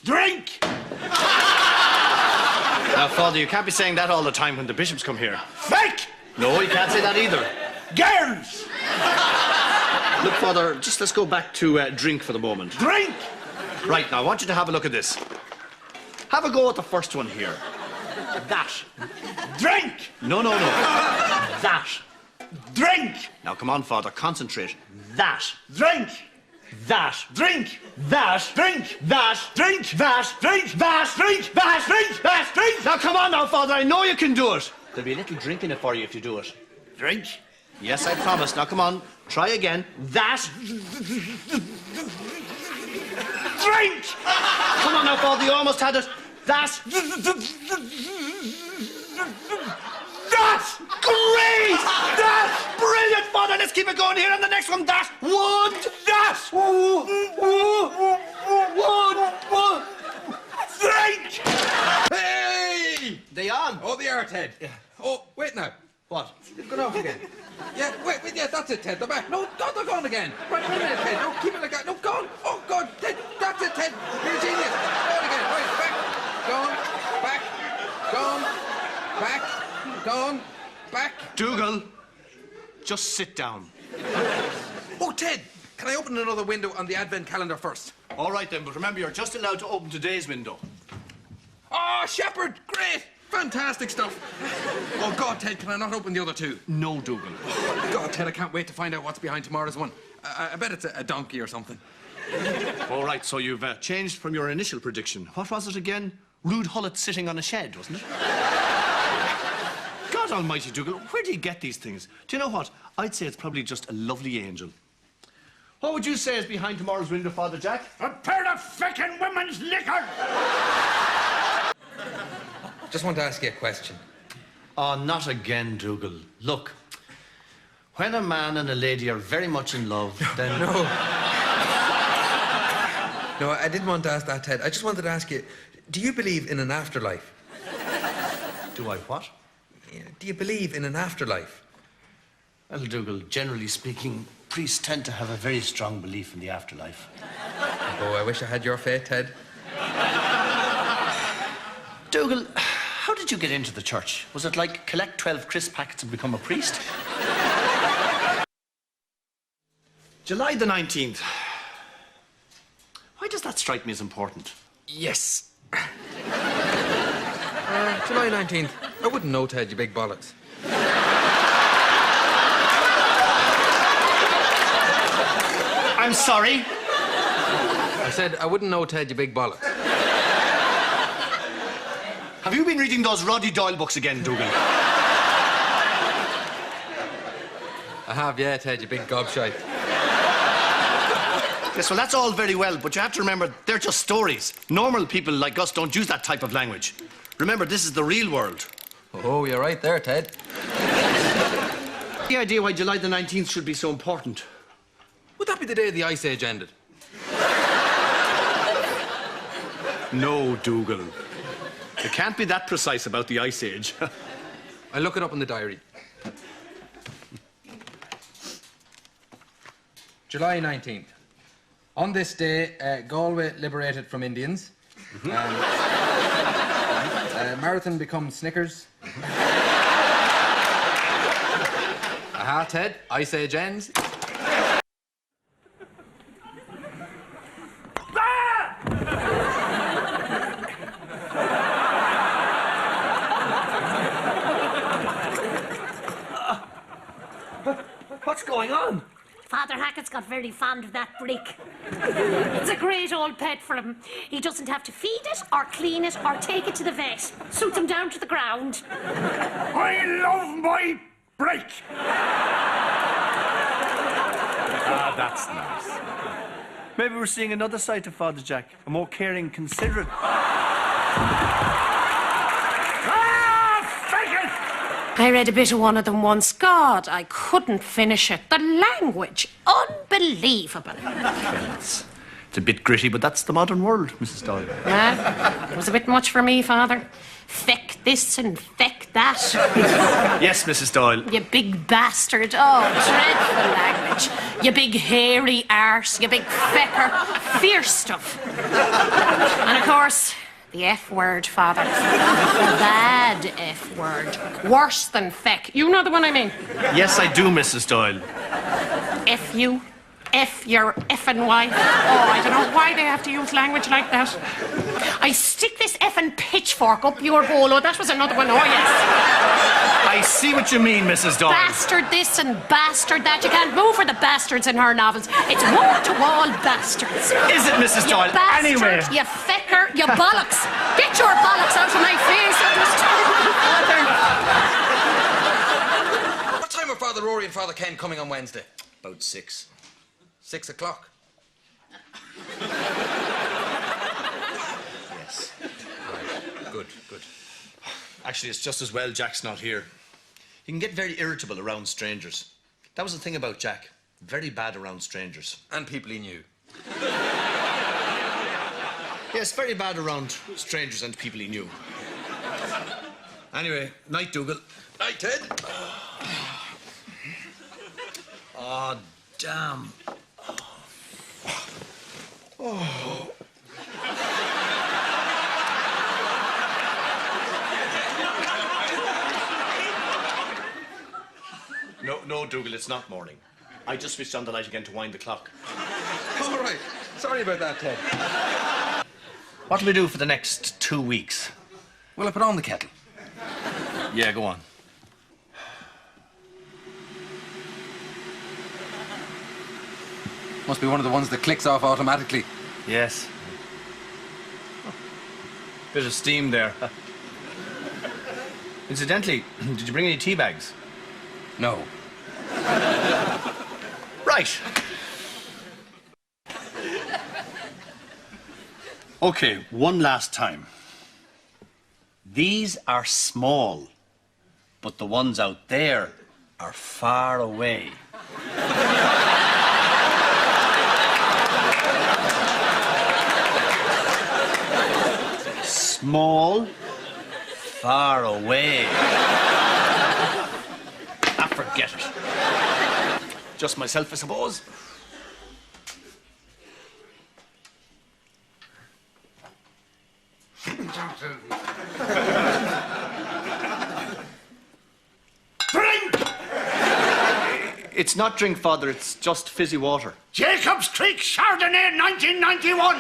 Drink! Now, Father, you can't be saying that all the time when the bishops come here. Fake! No, you can't say that either. Girls! Look, Father, just let's go back to drink for the moment. Drink! Right, now, I want you to have a look at this. Have a go at the first one here. That. Drink! No. That. Drink! Now, come on, Father, concentrate. That. Drink! That. Drink! That. Drink! That. Drink! That. Drink! That. Drink! Drink! Drink! Now, come on now, Father, I know you can do it. There'll be a little drink in it for you if you do it. Drink! Yes, I promise. Now, come on, try again. That. Drink! Come on now, Father, you almost had it. That. That! Great! That! Brilliant, Father. Let's keep it going here. And the next one, that. Would. That! Would. Drink! Hey! They on? Oh, they are, Ted. Oh, wait now. What? They've gone off again. Yeah, wait, yeah, that's it, Ted. They're back. No, God, they're gone again. Right, wait a minute, Ted. No, keep it like that. No, gone. Oh, God, Ted, that's it, Ted. You're a genius. Gone again. Right, back. Gone. Back. Gone. Back. Gone. Back. Dougal, just sit down. Oh, Ted, can I open another window on the advent calendar first? All right then, but remember, you're just allowed to open today's window. Oh, Shepherd, great. Fantastic stuff. Oh, God, Ted, can I not open the other two? No, Dougal. God, Ted, I can't wait to find out what's behind tomorrow's one. I bet it's a donkey or something. All right, so you've changed from your initial prediction. What was it again? Rude Hullet sitting on a shed, wasn't it? God almighty, Dougal, where do you get these things? Do you know what? I'd say it's probably just a lovely angel. What would you say is behind tomorrow's window, Father Jack? A pair of feckin' women's knickers! Just want to ask you a question. Oh, not again, Dougal. Look, when a man and a lady are very much in love, then... No, I didn't want to ask that, Ted. I just wanted to ask you, do you believe in an afterlife? Do I what? Yeah, do you believe in an afterlife? Well, Dougal, generally speaking, priests tend to have a very strong belief in the afterlife. Oh, I wish I had your faith, Ted. Dougal, how did you get into the church? Was it like collect 12 crisp packets and become a priest? July the 19th. Why does that strike me as important? Yes. July 19th. I wouldn't know, Ted, you big bollocks. I'm sorry? I said I wouldn't know, Ted, you big bollocks. Have you been reading those Roddy Doyle books again, Dougal? I have, yeah, Ted, you big gobshite. Yes, well, that's all very well, but you have to remember, they're just stories. Normal people like us don't use that type of language. Remember, this is the real world. Oh, you're right there, Ted. The idea why July the 19th should be so important. Would that be the day the Ice Age ended? No, Dougal. It can't be that precise about the Ice Age. I'll look it up in the diary. July 19th. On this day, Galway liberated from Indians. Marathon becomes Snickers. Aha, Ted. Ice Age ends. What's going on? Father Hackett's got very fond of that brick. It's a great old pet for him. He doesn't have to feed it, or clean it, or take it to the vet. Suits him down to the ground. I love my break! Ah, that's nice. Maybe we're seeing another side to Father Jack. A more caring, considerate... I read a bit of one of them once. God, I couldn't finish it. The language, unbelievable. It's a bit gritty, but that's the modern world, Mrs. Doyle. It was a bit much for me, Father. Feck disinfect that. Yes, Mrs. Doyle. You big bastard. Oh, dreadful language. You big hairy arse. You big fecker. Fierce stuff. And of course, the F word, Father. The bad F word. Worse than feck. You know the one I mean? Yes, I do, Mrs. Doyle. F you. F your effing wife. Oh, I don't know why they have to use language like that. I stick this effing pitchfork up your bolo. That was another one. Oh, yes. I see what you mean, Mrs. Doyle. Bastard this and bastard that. You can't move for the bastards in her novels. It's wall-to-wall bastards. Is it, Mrs. You Doyle? bastard, Anyway. you fecker, you bollocks. Get your bollocks out of my face. That was terrible. What time are Father Rory and Father Ken coming on Wednesday? About 6. 6 o'clock. Yes. Right. Good, good. Actually, it's just as well Jack's not here. He can get very irritable around strangers. That was the thing about Jack. Very bad around strangers. And people he knew. Yes, very bad around strangers and people he knew. Anyway, night, Dougal. Night, Ted. Oh, damn. Oh. No, Dougal, it's not morning. I just switched on the light again to wind the clock. All right. Sorry about that, Ted. What do we do for the next 2 weeks? Will I put on the kettle? Yeah, go on. Must be one of the ones that clicks off automatically. Yes. Bit of steam there. Incidentally, did you bring any tea bags? No. Right. Okay, one last time. These are small, but the ones out there are far away. Small, far away. Ah, forget it. Just myself, I suppose. Drink! It's not drink, Father, it's just fizzy water. Jacob's Creek Chardonnay 1991!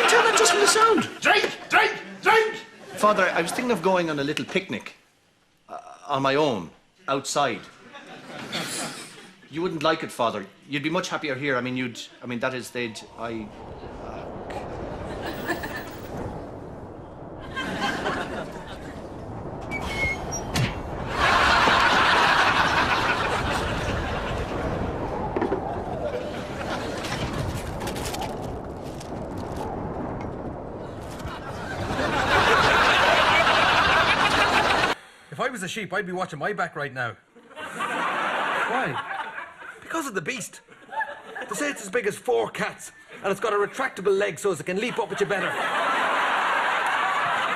Tell that just from the sound. Drink, drink, drink! Father, I was thinking of going on a little picnic. On my own, outside. You wouldn't like it, Father. You'd be much happier here. That is, If I was a sheep, I'd be watching my back right now. Why? Because of the beast. They say it's as big as 4 cats, and it's got a retractable leg so as it can leap up at you better.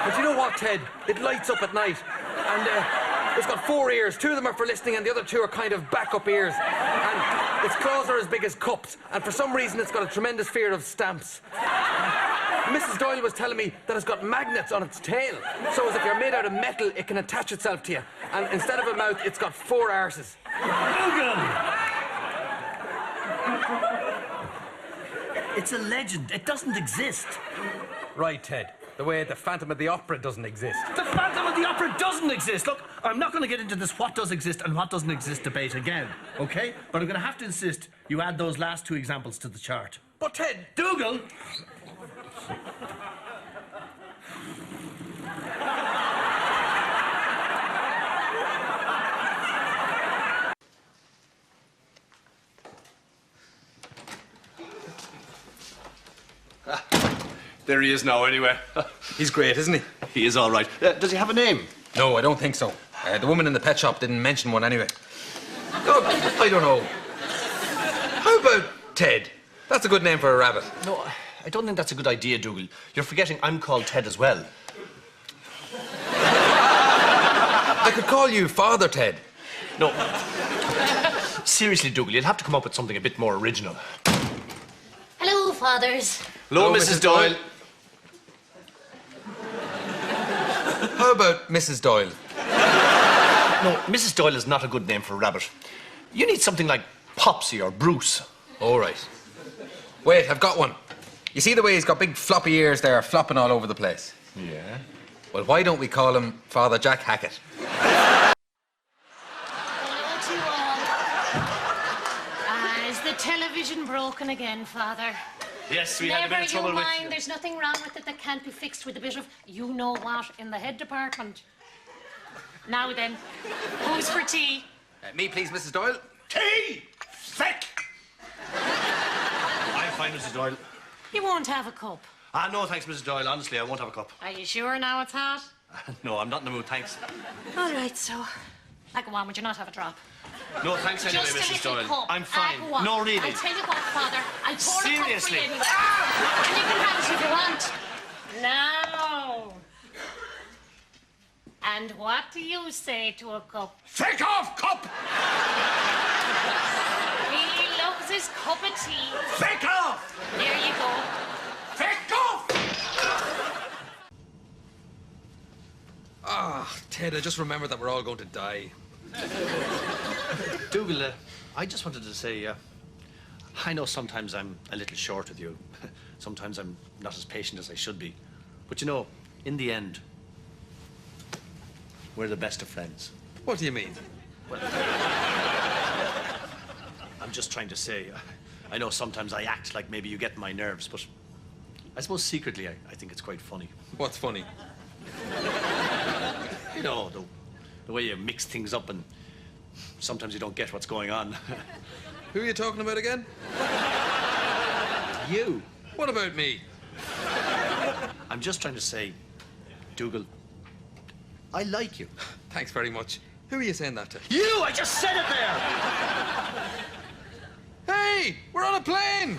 But you know what, Ted? It lights up at night, and it's got 4 ears. 2 of them are for listening, and the other 2 are kind of backup ears. And its claws are as big as cups, and for some reason it's got a tremendous fear of stamps. Mrs. Doyle was telling me that it's got magnets on its tail, so as if you're made out of metal, it can attach itself to you. And instead of a mouth, it's got 4 arses. It's a legend. It doesn't exist. Right, Ted. The way the Phantom of the Opera doesn't exist. The Phantom of the Opera doesn't exist. Look, I'm not going to get into this what does exist and what doesn't exist debate again, okay? But I'm going to have to insist you add those last 2 examples to the chart. But, Ted... Dougal! there he is now, anyway. He's great, isn't he? He is all right. Does he have a name? No, I don't think so. The woman in the pet shop didn't mention one anyway. Oh, I don't know. How about Ted? That's a good name for a rabbit. No, I don't think that's a good idea, Dougal. You're forgetting I'm called Ted as well. I could call you Father Ted. No. Seriously, Dougal, you'll have to come up with something a bit more original. Hello, fathers. Hello, Mrs. Doyle. How about Mrs. Doyle? No, Mrs. Doyle is not a good name for a rabbit. You need something like Popsy or Bruce. All right. Wait, I've got one. You see the way he's got big floppy ears there, flopping all over the place? Yeah. Well, why don't we call him Father Jack Hackett? Hello to you all. Is the television broken again, Father? Yes, we had a bit Never of you trouble mind. with... There's nothing wrong with it that can't be fixed with a bit of you-know-what in the head department. Now then, who's for tea? Me, please, Mrs. Doyle. Tea! Thick! I'm fine, Mrs. Doyle. You won't have a cup. No, thanks, Mrs. Doyle. Honestly, I won't have a cup. Are you sure now it's hot? No, I'm not in the mood, thanks. All right, so. Go on, would you not have a drop? No, thanks anyway, Just a Mrs. little Doyle. cup. I'm fine. Go on. No, really. I'll tell you what, Father. I'll pour Seriously? a cup for you anyway. And you can have it if you want. Now. And what do you say to a cup? Take off, cup! He loves his cup of tea. Take off! There you go. Take off! Ah, Ted, I just remembered that we're all going to die. Dougal, I just wanted to say, I know sometimes I'm a little short with you. Sometimes I'm not as patient as I should be. But you know, in the end, we're the best of friends. What do you mean? I'm just trying to say, I know sometimes I act like maybe you get on my nerves, but I suppose secretly I think it's quite funny. What's funny? You know, the way you mix things up and sometimes you don't get what's going on. Who are you talking about again? You. What about me? I'm just trying to say, Dougal, I like you. Thanks very much. Who are you saying that to? You! I just said it there! Hey, we're on a plane!